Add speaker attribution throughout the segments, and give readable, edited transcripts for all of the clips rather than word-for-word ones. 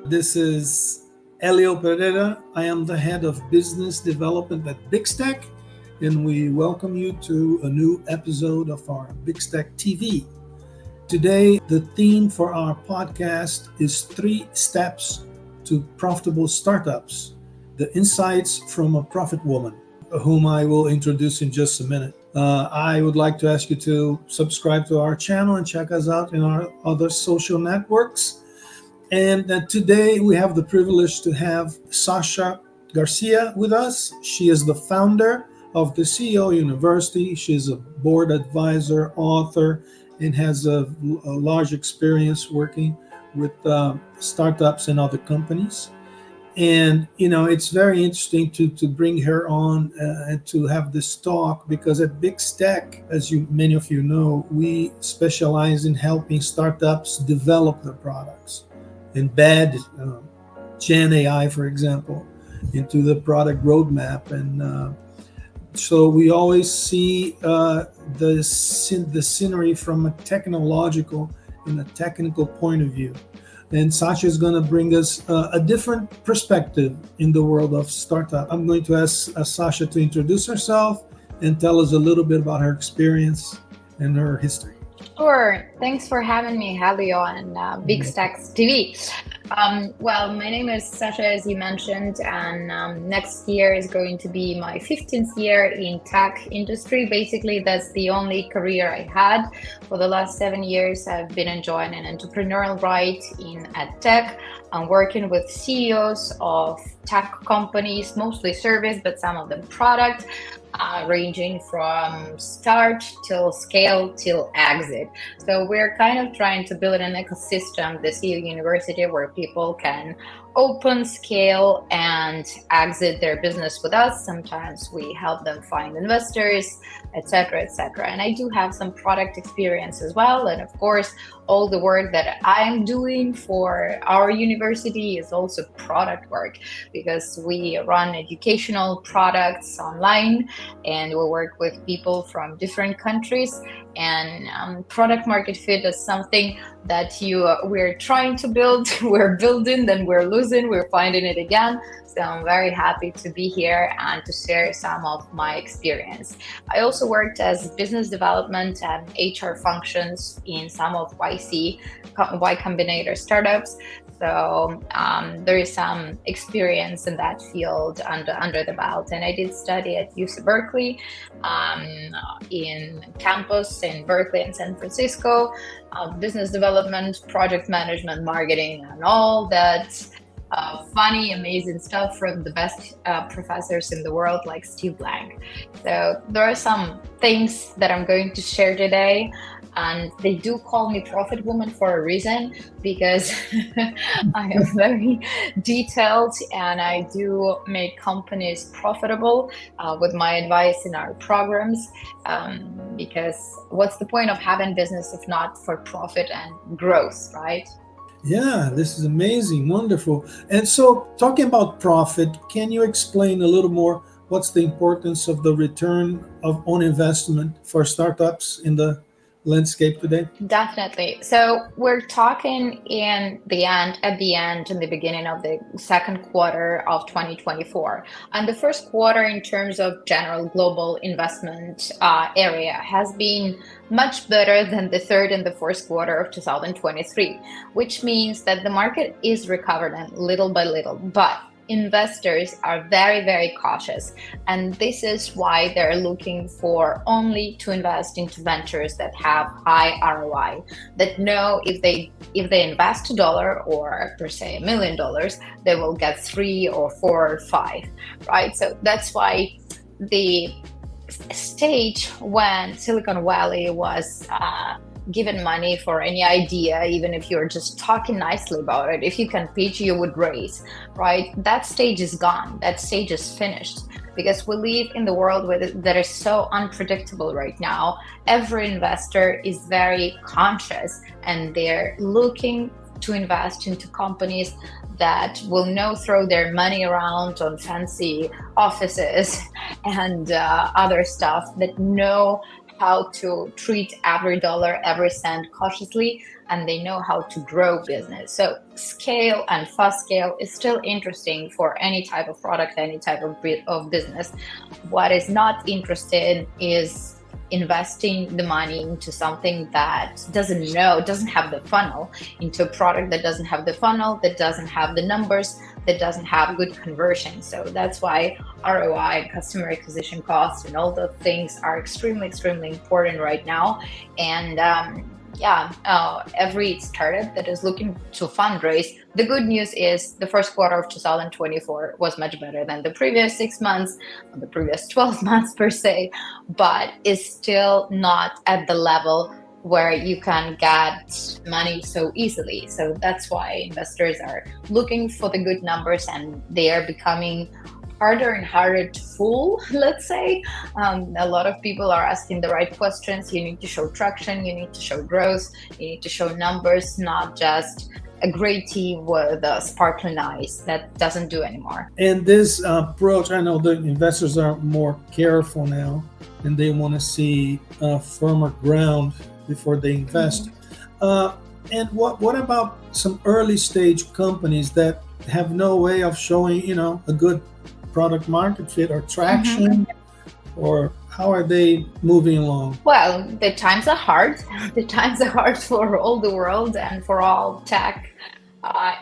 Speaker 1: This is Helio Pereira. I am the head of business development at BIX Tech, and we welcome you to a new episode of our BIX Tech TV. Today, the theme for our podcast is 3 steps to profitable startups, the insights from a profit woman, whom I will introduce in just a minute. I would like to ask you to subscribe to our channel and check us out in our other social networks. And today we have the privilege to have Sasha Garcia with us. She is the founder of the CEO University. She's a board advisor, author, and has a large experience working with startups and other companies. And, it's very interesting to bring her on and to have this talk, because at BIX Tech, as many of you know, we specialize in helping startups develop their products, embed Gen AI, for example, into the product roadmap. And so we always see the scenery from a technological and a technical point of view. And Sasha is going to bring us a different perspective in the world of startup. I'm going to ask Sasha to introduce herself and tell us a little bit about her experience and her history.
Speaker 2: Sure. Thanks for having me, Helio, on BIX Tech TV. Well, my name is Sasha, as you mentioned, and next year is going to be my 15th year in tech industry. Basically, that's the only career I had. For the last 7 years, I've been enjoying an entrepreneurial ride in tech. I'm working with CEOs of tech companies, mostly service, but some of them product, ranging from start till scale till exit. So we're kind of trying to build an ecosystem, the CEO University, where people can open, scale, and exit their business with us. Sometimes we help them find investors, etc., etc. And I do have some product experience as well. And of course, all the work that I'm doing for our university is also product work, because we run educational products online and we work with people from different countries. And product market fit is something that we're trying to build. We're building, then we're losing, we're finding it again. So I'm very happy to be here and to share some of my experience. I also worked as business development and HR functions in some of Y Combinator startups. So there is some experience in that field under the belt. And I did study at UC Berkeley, in campus in Berkeley and San Francisco, business development, project management, marketing, and all that funny, amazing stuff from the best professors in the world, like Steve Blank. So there are some things that I'm going to share today. And they do call me Profit Woman for a reason, because I am very detailed and I do make companies profitable with my advice in our programs. Because what's the point of having business if not for profit and growth, right?
Speaker 1: Yeah, this is amazing, wonderful. And so, talking about profit, can you explain a little more what's the importance of the return on investment for startups in the landscape today?
Speaker 2: Definitely. So we're talking in the beginning of the second quarter of 2024. And the first quarter, in terms of general global investment area, has been much better than the third and the fourth quarter of 2023, which means that the market is recovering little by little. But investors are very, very cautious, and this is why they're looking for only to invest into ventures that have high ROI, that know if they invest $1 or per se $1 million, they will get 3 or 4 or 5, right? So that's why the stage when Silicon Valley was given money for any idea, even if you're just talking nicely about it, if you can pitch, you would raise, right? That stage is gone. That stage is finished, because we live in the world that is so unpredictable right now. Every investor is very conscious and they're looking to invest into companies that will not throw their money around on fancy offices and other stuff, that know how to treat every dollar, every cent cautiously, and they know how to grow business. So scale and fast scale is still interesting for any type of product, any type of business. What is not interested is investing the money into something that doesn't have the funnel, into a product that doesn't have the funnel, that doesn't have the numbers, that doesn't have good conversion. So that's why ROI, customer acquisition costs, and all those things are extremely, extremely important right now. And every startup that is looking to fundraise, the good news is the first quarter of 2024 was much better than the previous 6 months, the previous 12 months per se, but is still not at the level where you can get money so easily. So that's why investors are looking for the good numbers, and they are becoming harder and harder to fool, let's say. A lot of people are asking the right questions. You need to show traction, you need to show growth, you need to show numbers, not just a great team with sparkling eyes. That doesn't do anymore.
Speaker 1: And this approach, I know the investors are more careful now, and they want to see firmer ground before they invest. And what about some early stage companies that have no way of showing, a good product market fit or traction, or how are they moving along?
Speaker 2: Well, the times are hard. The times are hard for all the world and for all tech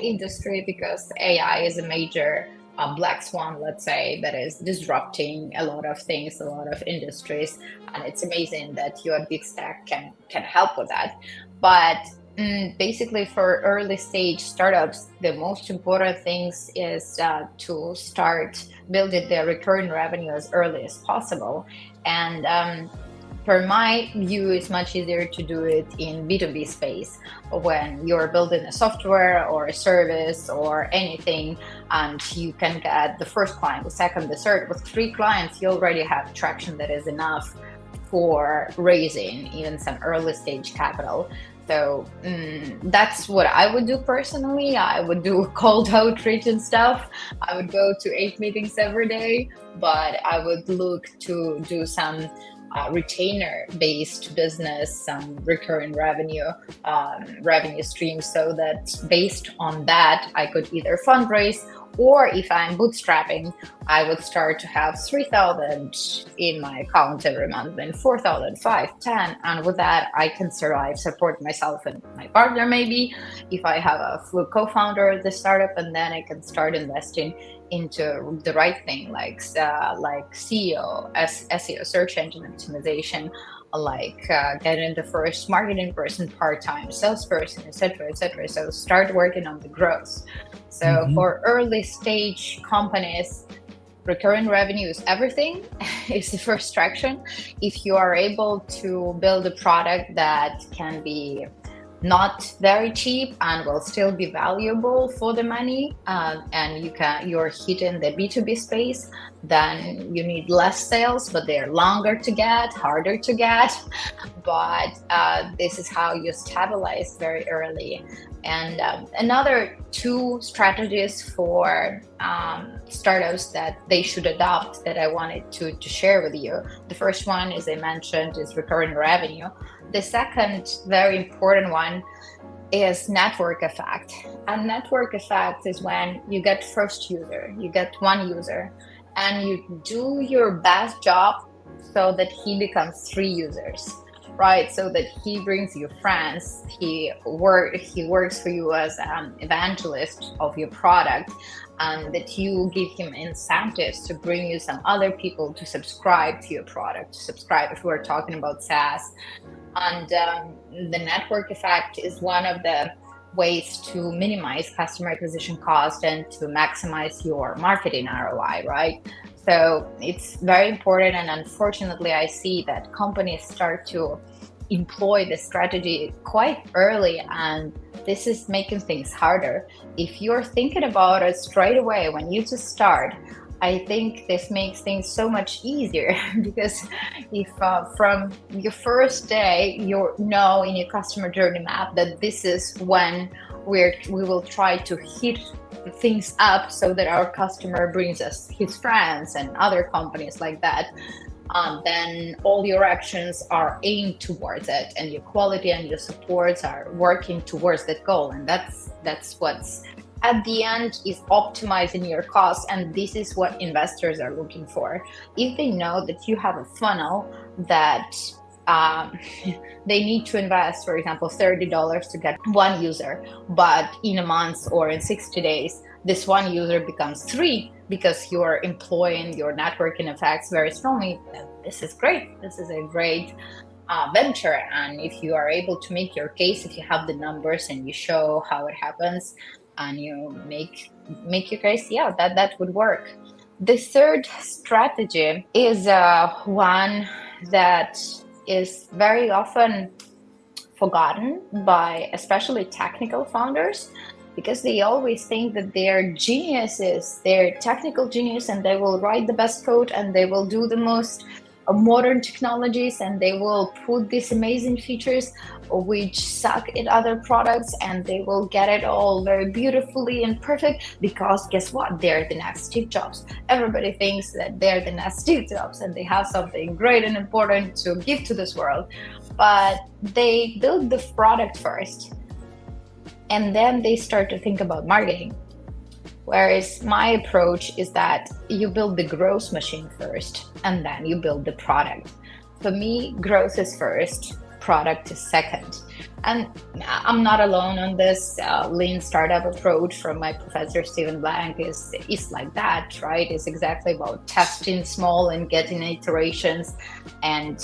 Speaker 2: industry, because AI is a major black swan, let's say, that is disrupting a lot of things, a lot of industries, and it's amazing that you at BIX Tech can help with that. But basically, for early stage startups, the most important things is to start building their recurring revenue as early as possible. And for my view, it's much easier to do it in B2B space when you're building a software or a service or anything, and you can get the first client, the second, the third. With 3 clients, you already have traction that is enough for raising even some early stage capital. So that's what I would do personally. I would do cold outreach and stuff. I would go to 8 meetings every day, but I would look to do some retainer-based business, some recurring revenue streams, so that based on that, I could either fundraise, or if I'm bootstrapping, I would start to have 3,000 in my account every month, then 4,000, 5, 10, and with that, I can survive, support myself and my partner maybe, if I have a full co-founder of the startup, and then I can start investing into the right thing, like SEO, SEO, search engine optimization, like getting the first marketing person part-time, salesperson, etc., etc. So start working on the growth. So for early stage companies, recurring revenue is everything. It's the first traction. If you are able to build a product that can be not very cheap and will still be valuable for the money, and you're hitting the B2B space, then you need less sales, but they're longer to get, harder to get. But this is how you stabilize very early. And another 2 strategies for startups that they should adopt that I wanted to share with you. The first one, as I mentioned, is recurring revenue. The second very important one is network effect. And network effect is when you get first user, you get 1 user, and you do your best job so that he becomes 3 users. Right, so that he brings you friends, he works for you as an evangelist of your product, and that you give him incentives to bring you some other people to subscribe to your product, to subscribe if we're talking about SaaS. And the network effect is one of the ways to minimize customer acquisition cost and to maximize your marketing ROI, right? So it's very important, and unfortunately, I see that companies start to employ this strategy quite early, and this is making things harder. If you're thinking about it straight away when you just start, I think this makes things so much easier because if from your first day you know in your customer journey map that this is when we will try to hit things up so that our customer brings us his friends and other companies like that, then all your actions are aimed towards it, and your quality and your supports are working towards that goal. And that's what's at the end is optimizing your costs. And this is what investors are looking for. If they know that you have a funnel that they need to invest, for example, $30 to get one user, but in a month or in 60 days, this one user becomes three because you're employing your networking effects very strongly. This is great. This is a great venture. And if you are able to make your case, if you have the numbers and you show how it happens and you make your case, yeah, that would work. The third strategy is one that is very often forgotten by especially technical founders, because they always think that they're geniuses, they're technical genius, and they will write the best code and they will do the most modern technologies and they will put these amazing features which suck at other products, and they will get it all very beautifully and perfect, because guess what? They're the next Steve Jobs. Everybody thinks that they're the next Steve Jobs and they have something great and important to give to this world. But they build the product first and then they start to think about marketing. Whereas my approach is that you build the growth machine first and then you build the product. For me, growth is first, product is second. And I'm not alone on this. Lean startup approach from my professor, Stephen Blank, is like that, right? It's exactly about testing small and getting iterations and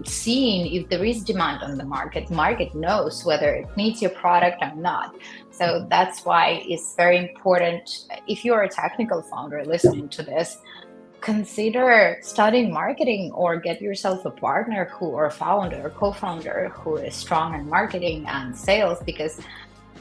Speaker 2: seeing if there is demand on the market. Market knows whether it needs your product or not. So that's why it's very important. If you're a technical founder listening to this, consider studying marketing or get yourself a partner or founder or co-founder who is strong in marketing and sales, because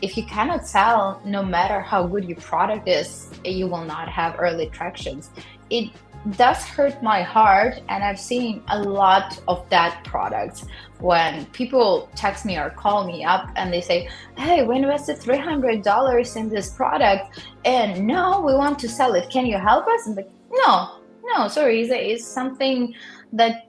Speaker 2: if you cannot sell, no matter how good your product is, you will not have early tractions. It does hurt my heart, and I've seen a lot of that products when people text me or call me up and they say, hey, we invested $300 in this product and now we want to sell it. Can you help us? I'm like, no, sorry, it's something that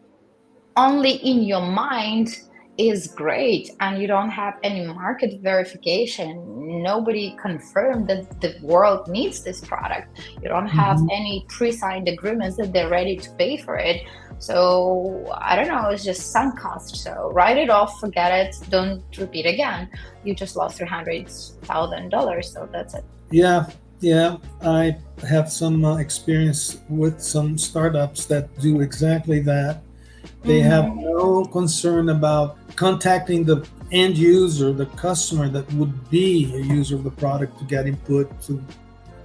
Speaker 2: only in your mind is great and you don't have any market verification. Nobody confirmed that the world needs this product. You don't have any pre-signed agreements that they're ready to pay for it. So I don't know, it's just sunk cost. So write it off, forget it, don't repeat again. You just lost $300,000, so that's it.
Speaker 1: Yeah, I have some experience with some startups that do exactly that. They have no concern about contacting the end user, the customer that would be a user of the product, to get input, to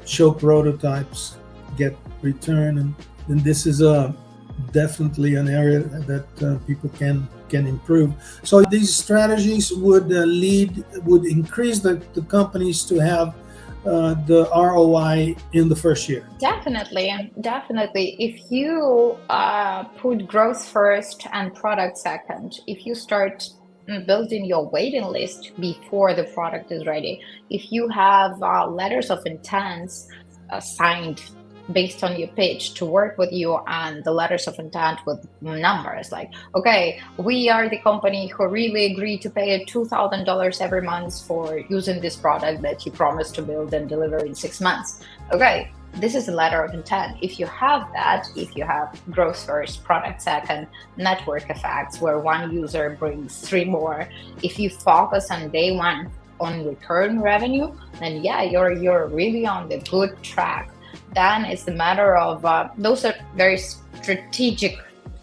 Speaker 1: show prototypes, get return. And this is definitely an area that people can improve. So these strategies would increase the companies to have the ROI in the first year.
Speaker 2: Definitely. If you put growth first and product second, if you start building your waiting list before the product is ready, if you have letters of intent signed based on your pitch to work with you, and the letters of intent with numbers like, okay, we are the company who really agreed to pay $2,000 every month for using this product that you promised to build and deliver in 6 months. Okay, this is a letter of intent. If you have that, if you have growth first, product second, network effects where one user brings 3 more, if you focus on day one on return revenue, then yeah, you're really on the good track. Then it's a matter of those are very strategic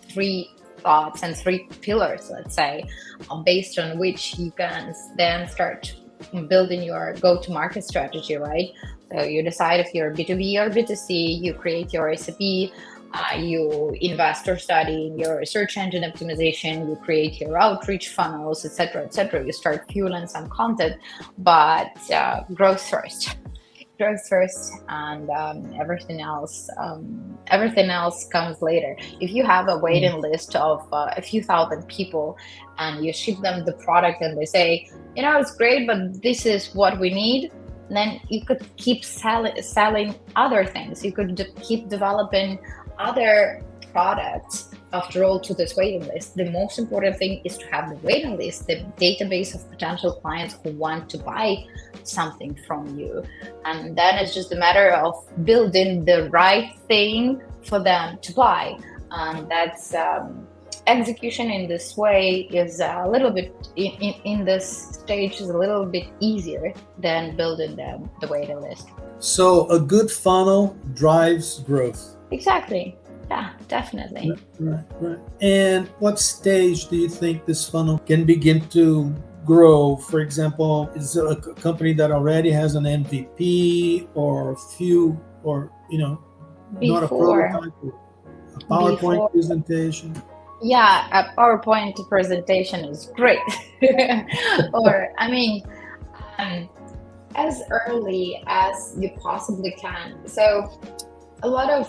Speaker 2: 3 thoughts and 3 pillars, let's say, based on which you can then start building your go-to-market strategy, right? So you decide if you're B2B or B2C, you create your recipe, you invest or study in your search engine optimization, you create your outreach funnels, etc. You start fueling some content, but growth first, and everything else comes later. If you have a waiting list of a few thousand people and you ship them the product and they say, it's great, but this is what we need, then you could keep selling other things. You could keep developing other product, after all, to this waiting list, the most important thing is to have the waiting list, the database of potential clients who want to buy something from you. And then it's just a matter of building the right thing for them to buy. And that's execution in this way is a little bit in this stage is a little bit easier than building the waiting list.
Speaker 1: So a good funnel drives growth.
Speaker 2: Exactly. Yeah, definitely.
Speaker 1: Right. And what stage do you think this funnel can begin to grow? For example, is it a company that already has an MVP or few, or not a prototype, a PowerPoint presentation?
Speaker 2: Yeah, a PowerPoint presentation is great. Or, I mean, as early as you possibly can. So a lot of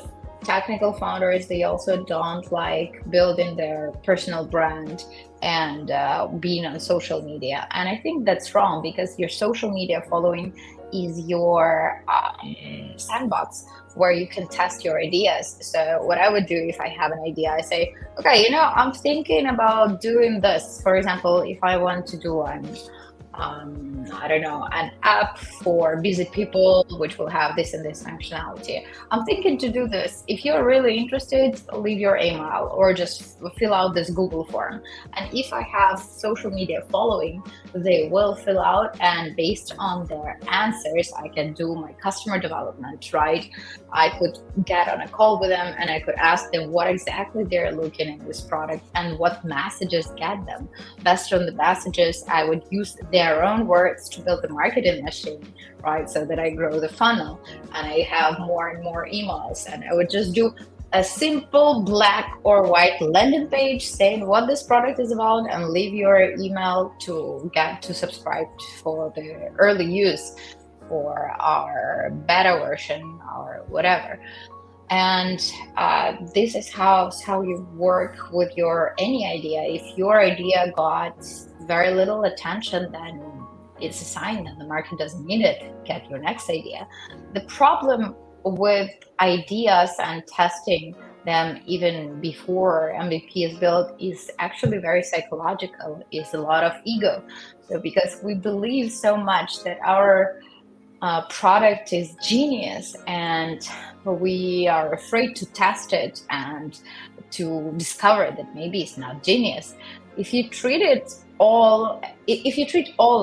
Speaker 2: technical founders, they also don't like building their personal brand and being on social media. And I think that's wrong, because your social media following is your sandbox where you can test your ideas. So what I would do if I have an idea, I say, okay, I'm thinking about doing this. For example, if I want to do I don't know, an app for busy people, which will have this and this functionality. I'm thinking to do this. If you're really interested, leave your email or just fill out this Google form. And if I have social media following, they will fill out, and based on their answers, I can do my customer development, right? I could get on a call with them and I could ask them what exactly they're looking in this product and what messages get them. Based on the messages, I would use their own words to build the marketing machine, right? So that I grow the funnel and I have more and more emails. And I would just do a simple black or white landing page saying what this product is about and leave your email to get to subscribe for the early use for our beta version or whatever. And this is how you work with your any idea. If your idea got very little attention, then it's a sign that the market doesn't need it. Get your next idea. The problem with ideas and testing them even before MVP is built is actually very psychological. It's a lot of ego. So because we believe so much that our product is genius, and we are afraid to test it and to discover that maybe it's not genius. If you treat all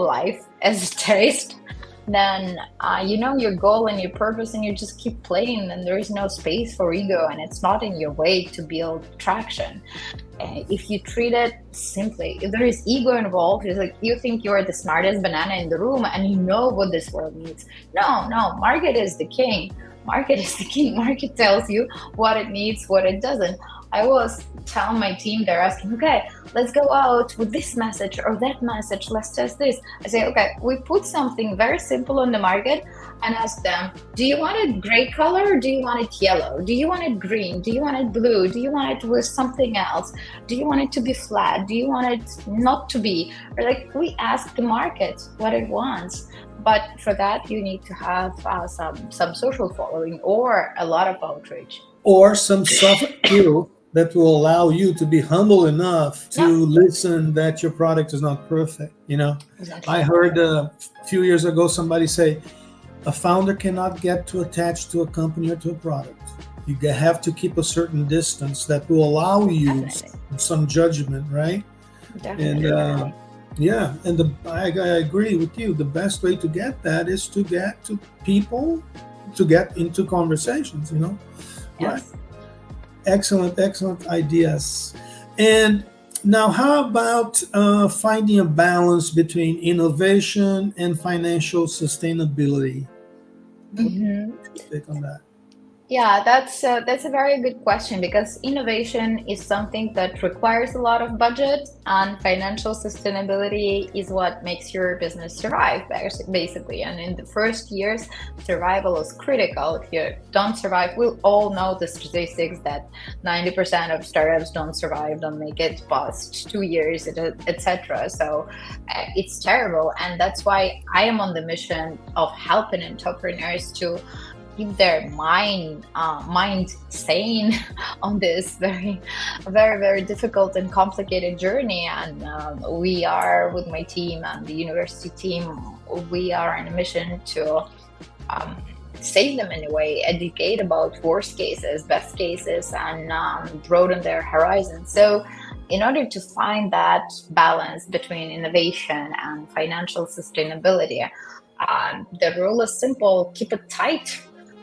Speaker 2: life as a taste, then you know your goal and your purpose, and you just keep playing, and there is no space for ego, and it's not in your way to build traction. If you treat it simply, if there is ego involved, it's like you think you're the smartest banana in the room and you know what this world needs. No, market is the king. Market is the king. Market tells you what it needs, what it doesn't. I always tell my team, they're asking, okay, let's go out with this message or that message, let's test this. I say, okay, we put something very simple on the market and ask them, do you want it gray color or do you want it yellow? Do you want it green? Do you want it blue? Do you want it with something else? Do you want it to be flat? Do you want it not to be? Or like, we ask the market what it wants. But for that, you need to have some social following or a lot of outreach.
Speaker 1: Or some soft skill that will allow you to be humble enough to listen that your product is not perfect. Exactly. I heard a few years ago somebody say, a founder cannot get too attached to a company or to a product. You have to keep a certain distance that will allow you some judgment, right? Definitely. And I agree with you. The best way to get that is to get to people, to get into conversations, Yes. Right. Excellent ideas. And now, how about finding a balance between innovation and financial sustainability?
Speaker 2: Mm-hmm.
Speaker 1: What's your take on that?
Speaker 2: Yeah, that's a very good question, because innovation is something that requires a lot of budget, and financial sustainability is what makes your business survive, basically. And in the first years, survival is critical. If you don't survive, we all know the statistics that 90% of startups don't survive, don't make it past 2 years, etc. So it's terrible, and that's why I am on the mission of helping entrepreneurs to keep their mind sane on this very, very, very difficult and complicated journey. And we are, with my team and the university team, we are on a mission to save them in a way, educate about worst cases, best cases, and broaden their horizons. So in order to find that balance between innovation and financial sustainability, the rule is simple: keep it tight.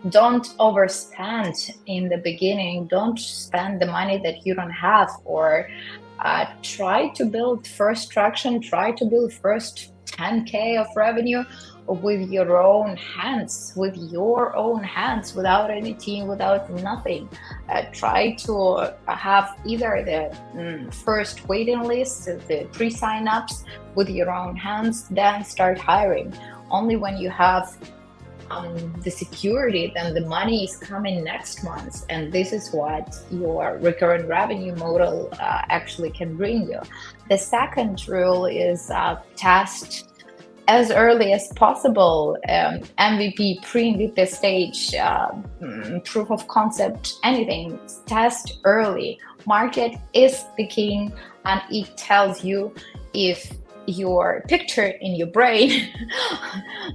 Speaker 2: Don't overspend in the beginning. Don't spend the money that you don't have, or try to build first traction, try to build first 10K of revenue with your own hands, without any team, without nothing. Try to have either the first waiting list, the pre-sign-ups with your own hands, then start hiring. Only when you have the security, then the money is coming next month, and this is what your recurrent revenue model actually can bring you. The second rule is test as early as possible. MVP, pre-MVP stage, proof of concept, anything. Test early. Market is the king, and it tells you if your picture in your brain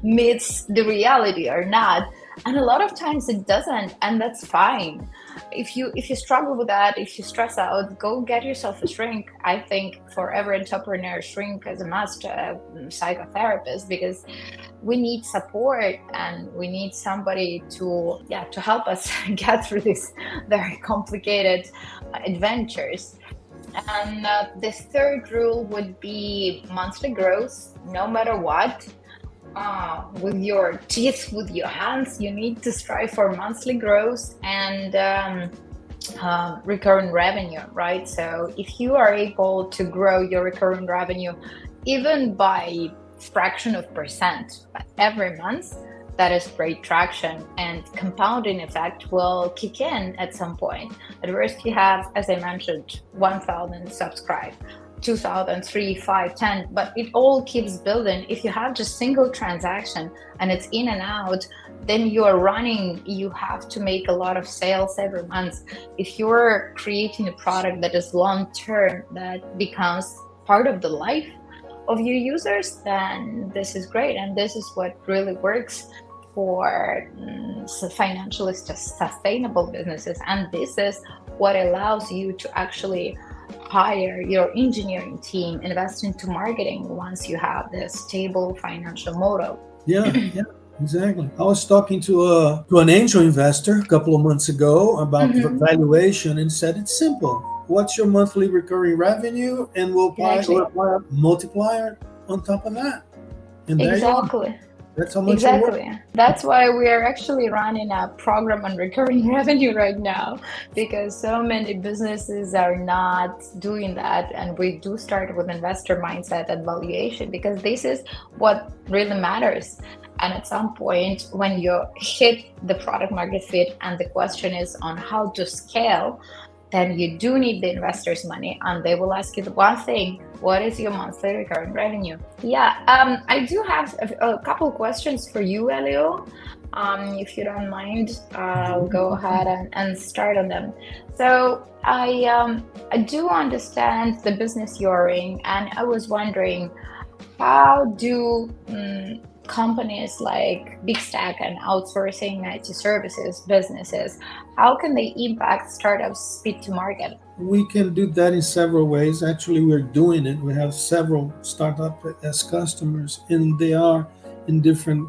Speaker 2: meets the reality or not. And a lot of times it doesn't, and that's fine. If you struggle with that, if you stress out, go get yourself a shrink. I think for every entrepreneur, shrink is a must, psychotherapist, because we need support and we need somebody to help us get through these very complicated adventures. And the third rule would be monthly growth, no matter what. With your teeth, with your hands, you need to strive for monthly growth and recurring revenue, right? So if you are able to grow your recurring revenue even by fraction of percent every month, that is great traction, and compounding effect will kick in at some point. At first you have, as I mentioned, 1,000 subscribe, 2,000, 3, 5, 10, but it all keeps building. If you have just single transaction and it's in and out, then you are running, you have to make a lot of sales every month. If you're creating a product that is long-term, that becomes part of the life of your users, then this is great. And this is what really works for financially sustainable businesses. And this is what allows you to actually hire your engineering team, invest into marketing once you have this stable financial model.
Speaker 1: Yeah, exactly. I was talking to an angel investor a couple of months ago about valuation, and said it's simple. What's your monthly recurring revenue? And we'll apply a multiplier on top of that. And
Speaker 2: exactly.
Speaker 1: That's how much it works.
Speaker 2: That's why we are actually running a program on recurring revenue right now, because so many businesses are not doing that. And we do start with investor mindset and valuation, because this is what really matters. And at some point, when you hit the product market fit and the question is on how to scale, then you do need the investors' money, and they will ask you the one thing: what is your monthly recurring revenue? I do have a couple questions for you, Helio. If you don't mind, I'll go ahead and start on them. So I do understand the business you're in, and I was wondering, how do companies like BIX Tech and outsourcing IT services businesses, how can they impact startups' speed to market?
Speaker 1: We can do that in several ways. Actually, we're doing it. We have several startups as customers, and they are in different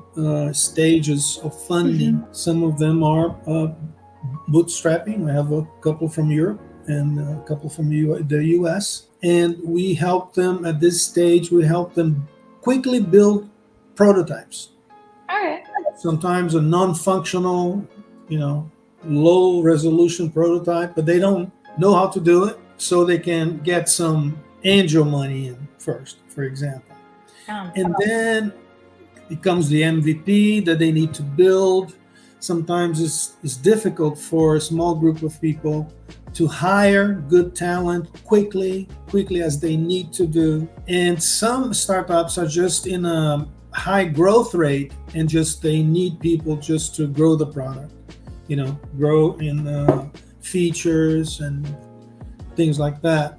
Speaker 1: stages of funding. Some of them are bootstrapping. We have a couple from Europe and a couple from the US. And we help them at this stage. We help them quickly build prototypes.
Speaker 2: Okay.
Speaker 1: Sometimes a non-functional, low resolution prototype, but they don't know how to do it, so they can get some angel money in first, for example. And then it comes the MVP that they need to build. Sometimes it's difficult for a small group of people to hire good talent quickly as they need to do. And some startups are just in a high growth rate, and just they need people just to grow the product, grow in features and things like that.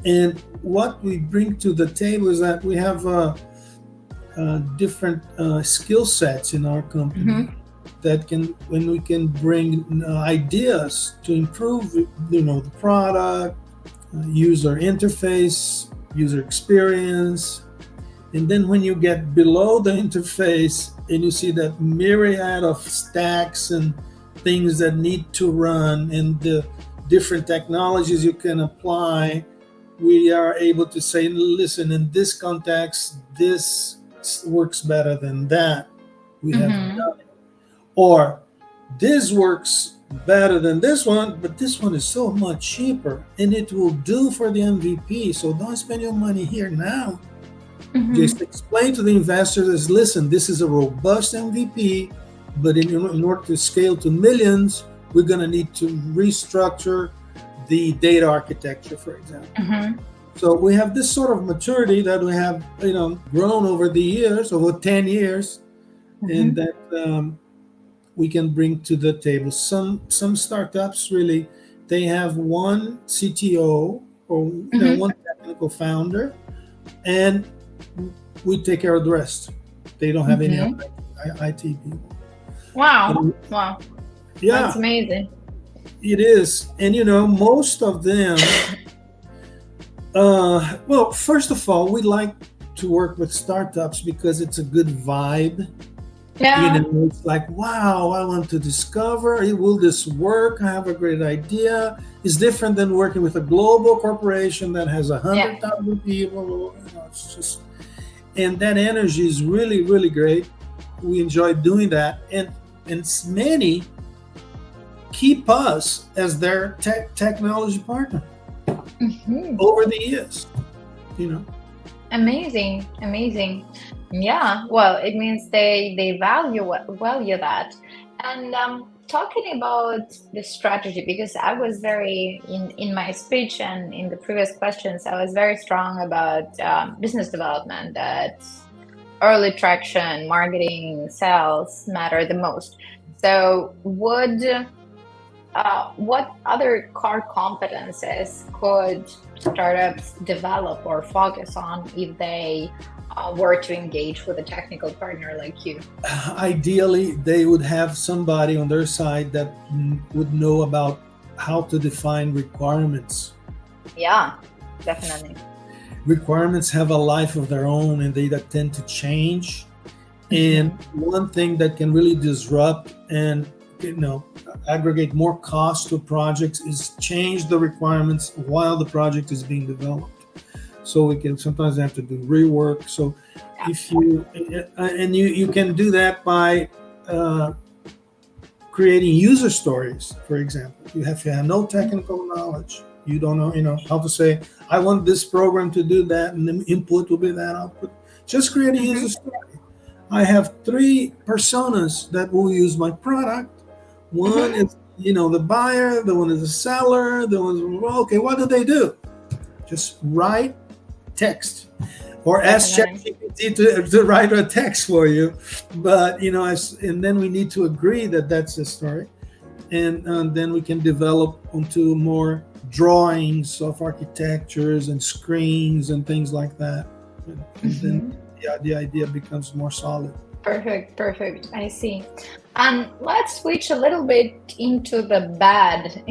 Speaker 1: And what we bring to the table is that we have different skill sets in our company
Speaker 2: Mm-hmm.
Speaker 1: that can, when we can bring ideas to improve, the product, user interface, user experience. And then when you get below the interface and you see that myriad of stacks and things that need to run and the different technologies you can apply, we are able to say, listen, in this context, this works better than that. We have
Speaker 2: Mm-hmm.
Speaker 1: done it. Or this works better than this one, but this one is so much cheaper and it will do for the MVP. So don't spend your money here now. Just
Speaker 2: Mm-hmm.
Speaker 1: explain to the investors, listen, this is a robust MVP, but in order to scale to millions, we're going to need to restructure the data architecture, for example.
Speaker 2: Mm-hmm.
Speaker 1: So we have this sort of maturity that we have, grown over the years, over 10 years, and
Speaker 2: Mm-hmm.
Speaker 1: that we can bring to the table. Some startups really, they have one CTO or
Speaker 2: Mm-hmm.
Speaker 1: one technical founder, and we take care of the rest. They don't have any
Speaker 2: Mm-hmm.
Speaker 1: other IT people.
Speaker 2: Wow.
Speaker 1: And
Speaker 2: Wow. That's
Speaker 1: yeah,
Speaker 2: amazing.
Speaker 1: it is. And most of them, well, first of all, we like to work with startups because it's a good vibe.
Speaker 2: Yeah.
Speaker 1: It's like, wow, I want to discover, will this work? I have a great idea. It's different than working with a global corporation that has a
Speaker 2: Yeah.
Speaker 1: 100,000 people. It's just, and that energy is really, really great. We enjoy doing that, and many keep us as their technology partner
Speaker 2: Mm-hmm.
Speaker 1: over the years. You know,
Speaker 2: Amazing. Amazing. Yeah. Well, it means they value that. And talking about the strategy, because I was very in my speech and in the previous questions, I was very strong about business development. That early traction, marketing, sales matter the most. So, what other core competences could startups develop or focus on if they were to engage with a technical partner like you?
Speaker 1: ideally, they would have somebody on their side that would know about how to define requirements.
Speaker 2: Yeah, definitely.
Speaker 1: Requirements have a life of their own, and they that tend to change. And
Speaker 2: Hmm.
Speaker 1: one thing that can really disrupt and you know aggregate more cost to projects is change the requirements while the project is being developed. So we can sometimes have to do rework. So
Speaker 2: Yeah.
Speaker 1: if you and you can do that by uh, creating user stories. For example, you have no technical knowledge. You don't know how to say, I want this program to do that, and the input will be that output. Just create a user
Speaker 2: Hmm.
Speaker 1: story. I have three personas that will use my product. One
Speaker 2: Hmm.
Speaker 1: is, the buyer, the one is the seller, the one is, well, okay, what do they do? Just write text or ask
Speaker 2: Definitely.
Speaker 1: ChatGPT to write a text for you. But, and then we need to agree that that's the story. And then we can develop onto more drawings of architectures and screens and things like that. And then
Speaker 2: Hmm.
Speaker 1: the idea becomes more solid.
Speaker 2: Perfect, perfect. I see. And let's switch a little bit into the bad,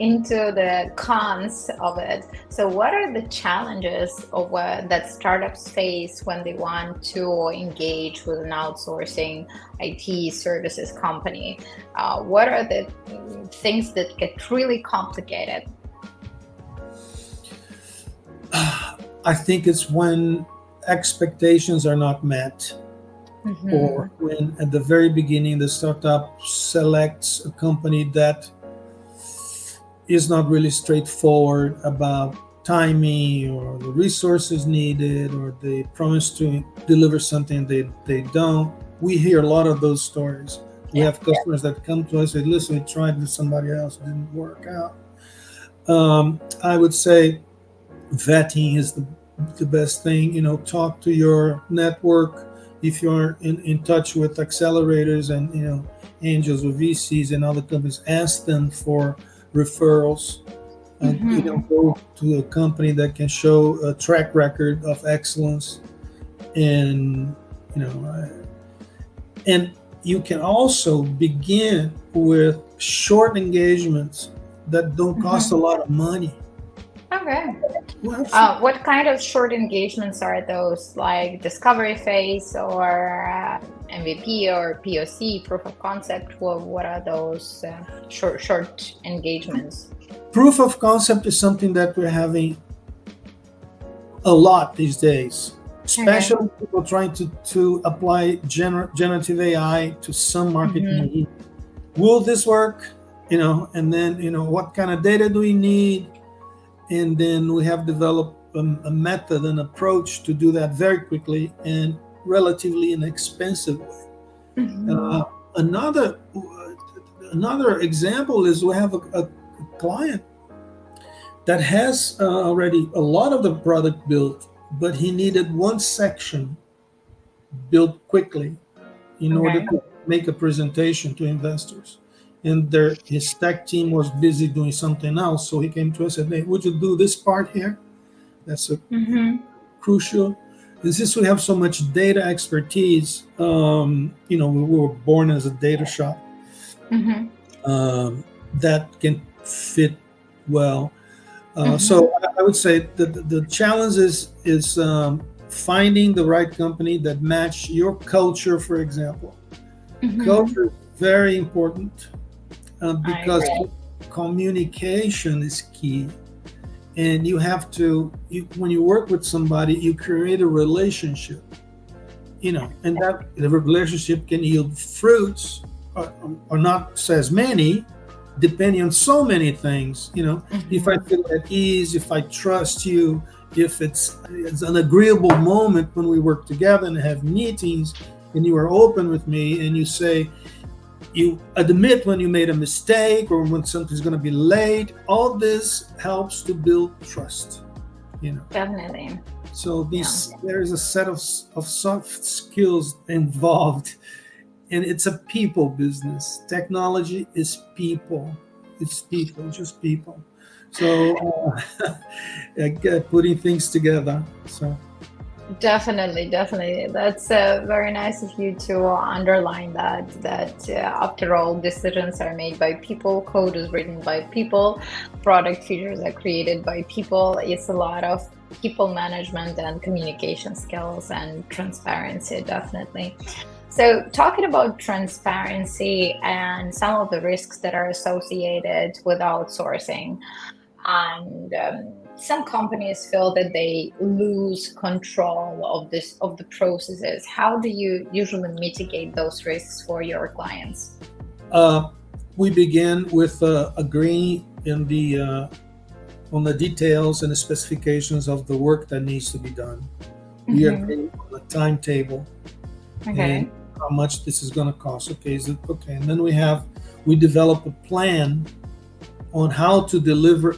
Speaker 2: into the cons of it. So, what are the challenges of that startups face when they want to engage with an outsourcing IT services company? What are the things that get really complicated?
Speaker 1: I think it's when expectations are not met, or
Speaker 2: Hmm.
Speaker 1: when at the very beginning the startup selects a company that is not really straightforward about timing or the resources needed, or they promise to deliver something they don't. We hear a lot of those stories. We
Speaker 2: Yeah.
Speaker 1: have customers that come to us and say, listen, we tried with somebody else, it didn't work out. I would say vetting is the best thing. Talk to your network, if you're in touch with accelerators and angels or VCs and other companies, ask them for referrals. Go to a company that can show a track record of excellence, and and you can also begin with short engagements that don't cost a lot of money.
Speaker 2: Okay.
Speaker 1: Well,
Speaker 2: What kind of short engagements are those? Like discovery phase or MVP or POC, proof of concept? What are those short engagements?
Speaker 1: proof of concept is something that we're having a lot these days, especially people trying to apply generative AI to some market need. Will this work? And then what kind of data do we need? And then we have developed a method, an approach to do that very quickly and relatively inexpensive way. Another example is we have a client that has already a lot of the product built, but he needed one section built quickly in order to make a presentation to investors. And his tech team was busy doing something else, so he came to us and said, "Hey, would you do this part here? That's crucial." And since we have so much data expertise, we were born as a data shop that can fit well. So I would say that the challenge is finding the right company that match your culture, for example. Culture is very important because communication is key. And you have to, when you work with somebody, you create a relationship, and that the relationship can yield fruits or not as many, depending on so many things. If I feel at ease, if I trust you, if it's an agreeable moment when we work together and have meetings, and you are open with me and you admit when you made a mistake or when something's going to be late, all this helps to build trust.
Speaker 2: Definitely.
Speaker 1: So there's a set of soft skills involved, and it's a people business. Technology is people. It's just people. So putting things together. So
Speaker 2: definitely, that's very nice of you to underline that after all, decisions are made by people, code is written by people, product features are created by people. It's a lot of people management and communication skills and transparency, definitely. So talking about transparency and some of the risks that are associated with outsourcing, and some companies feel that they lose control of the processes. How do you usually mitigate those risks for your clients?
Speaker 1: We begin with agreeing on the details and the specifications of the work that needs to be done. We agree on the timetable and how much this is going to cost. And then we develop a plan on how to deliver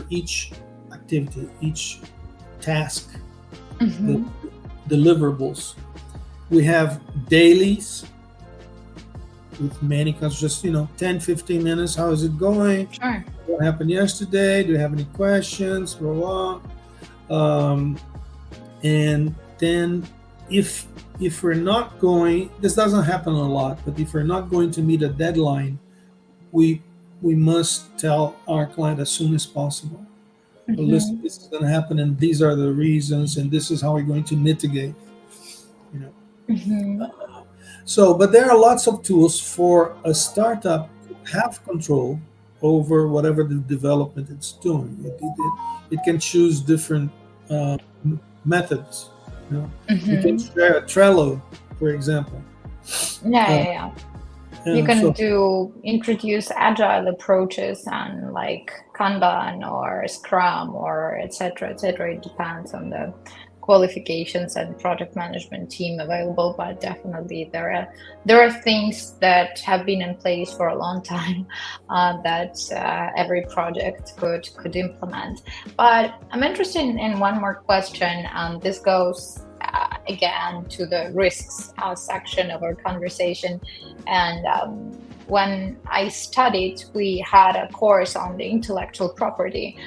Speaker 1: each activity, each task, the deliverables. We have dailies with many customers, just 10, 15 minutes. How is it going?
Speaker 2: Sure.
Speaker 1: What happened yesterday? Do you have any questions? Blah, blah. And then if we're not going, this doesn't happen a lot, but if we're not going to meet a deadline, we must tell our client as soon as possible. Well, listen, this is going to happen, and these are the reasons, and this is how we're going to mitigate. But there are lots of tools for a startup to have control over whatever the development it's doing. It can choose different methods. You can share a Trello, for example.
Speaker 2: You can introduce agile approaches and like Kanban or Scrum or etc. It depends on the qualifications and project management team available, but definitely there are things that have been in place for a long time that every project could implement. But I'm interested in one more question. This goes again to the risks section of our conversation. And when I studied, we had a course on the intellectual property,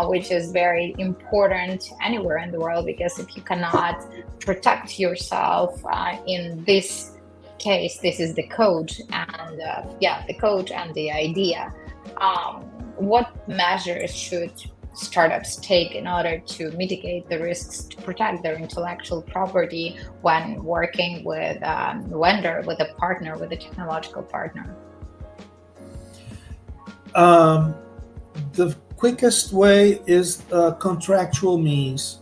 Speaker 2: which is very important anywhere in the world, because if you cannot protect yourself, in this case, this is the code, and the code and the idea. What measures should startups take in order to mitigate the risks to protect their intellectual property when working with a vendor, with a partner, with a technological partner?
Speaker 1: The quickest way is contractual means.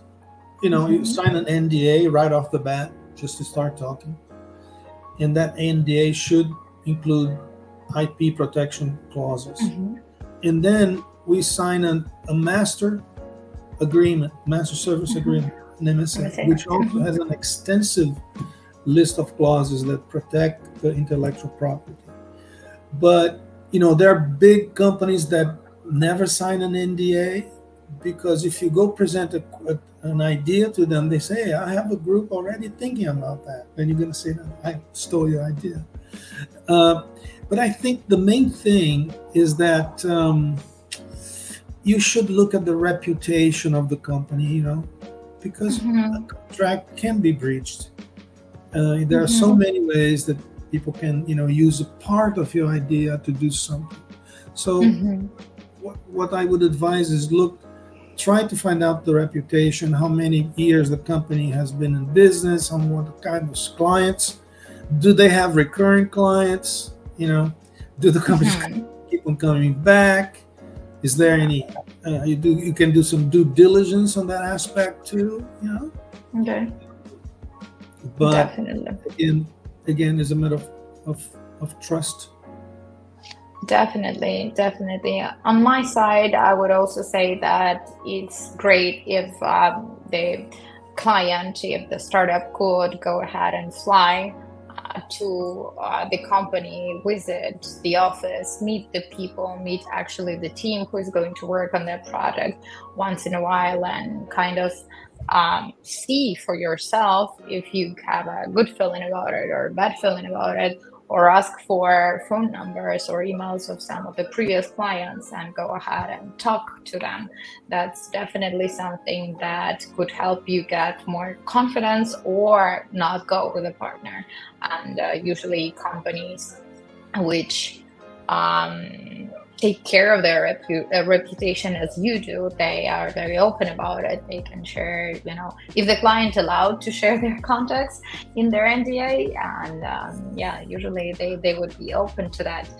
Speaker 1: You sign an NDA right off the bat just to start talking. And that NDA should include IP protection clauses. And then we sign a master agreement, master service agreement, an MSA, which also has an extensive list of clauses that protect the intellectual property. But there are big companies that never sign an NDA, because if you go present an idea to them, they say, I have a group already thinking about that. Then you're going to say, I stole your idea. But I think the main thing is that you should look at the reputation of the company, because a contract can be breached. There are so many ways that people can, use a part of your idea to do something. So what I would advise is try to find out the reputation, how many years the company has been in business, what kind of clients. Do they have recurring clients? Do the companies keep on coming back? Is there any, you can do some due diligence on that aspect too,
Speaker 2: Okay.
Speaker 1: But
Speaker 2: Definitely.
Speaker 1: again, it's a matter of trust.
Speaker 2: Definitely. On my side, I would also say that it's great if the client, if the startup could go ahead and fly to the company, visit the office, meet the people, meet actually the team who is going to work on that project once in a while, and kind of see for yourself if you have a good feeling about it or a bad feeling about it, or ask for phone numbers or emails of some of the previous clients and go ahead and talk to them. That's definitely something that could help you get more confidence or not go with a partner. And usually companies which take care of their reputation as you do, they are very open about it. They can share, if the client allowed to share their contacts in their NDA, and usually they would be open to that.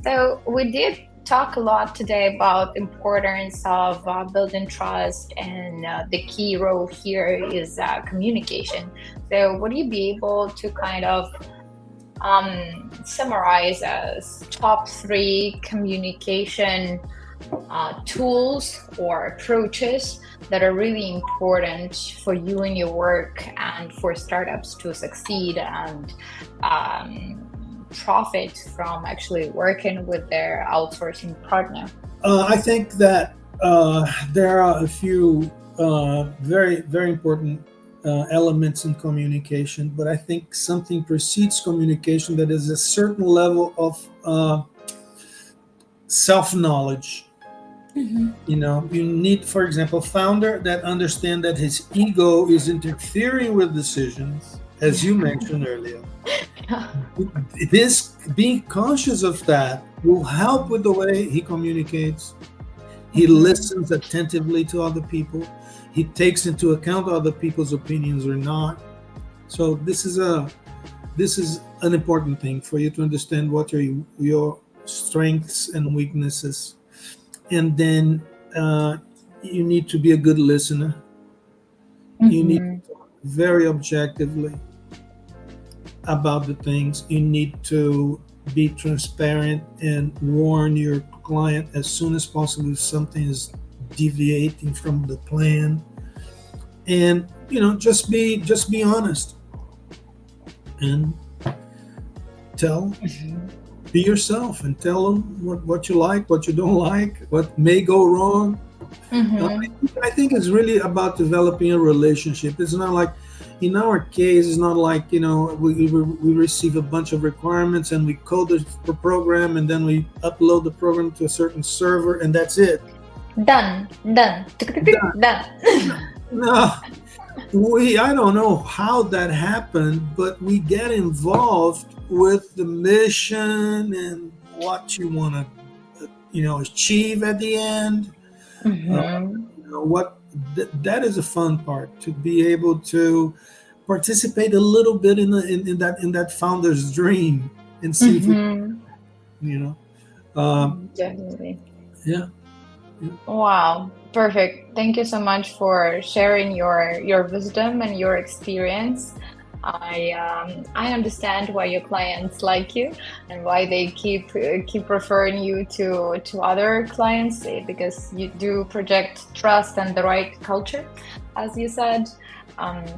Speaker 2: So we did talk a lot today about the importance of building trust, and the key role here is communication. So would you be able to kind of summarize as top 3 communication tools or approaches that are really important for you in your work and for startups to succeed and profit from actually working with their outsourcing partner?
Speaker 1: I think that there are a few very, very important elements in communication, but I think something precedes communication, that is a certain level of self-knowledge. You need, for example, a founder that understands that his ego is interfering with decisions, as you mentioned earlier. This, being conscious of that, will help with the way he communicates. He listens attentively to other people. He takes into account other people's opinions or not. So this is an important thing for you to understand what are your strengths and weaknesses. And then you need to be a good listener. You need to talk very objectively about the things. You need to be transparent and warn your client as soon as possible if something is deviating from the plan. And just be honest and be yourself and tell them what you like, what you don't like, what may go wrong. I think it's really about developing a relationship. It's not like in our case, it's not like, we receive a bunch of requirements and we code the program and then we upload the program to a certain server and that's it.
Speaker 2: Done.
Speaker 1: Done. No, I don't know how that happened, but we get involved with the mission and what you want to, achieve at the end. What that is a fun part, to be able to participate a little bit in that founder's dream and see if we,
Speaker 2: Definitely.
Speaker 1: yeah.
Speaker 2: Wow, perfect. Thank you so much for sharing your wisdom and your experience. I understand why your clients like you and why they keep referring you to other clients, because you do project trust and the right culture, as you said.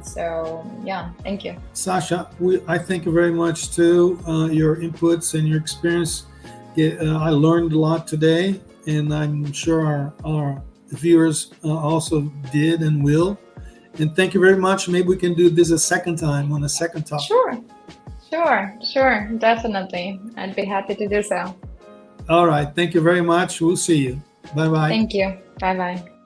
Speaker 2: So yeah, thank you.
Speaker 1: Sasha, I thank you very much too. Your inputs and your experience. I learned a lot today, and I'm sure our viewers also did and will. And thank you very much. Maybe we can do this a second time on a second topic.
Speaker 2: Sure, definitely. I'd be happy to do so.
Speaker 1: All right. Thank you very much. We'll see you. Bye-bye.
Speaker 2: Thank you. Bye-bye.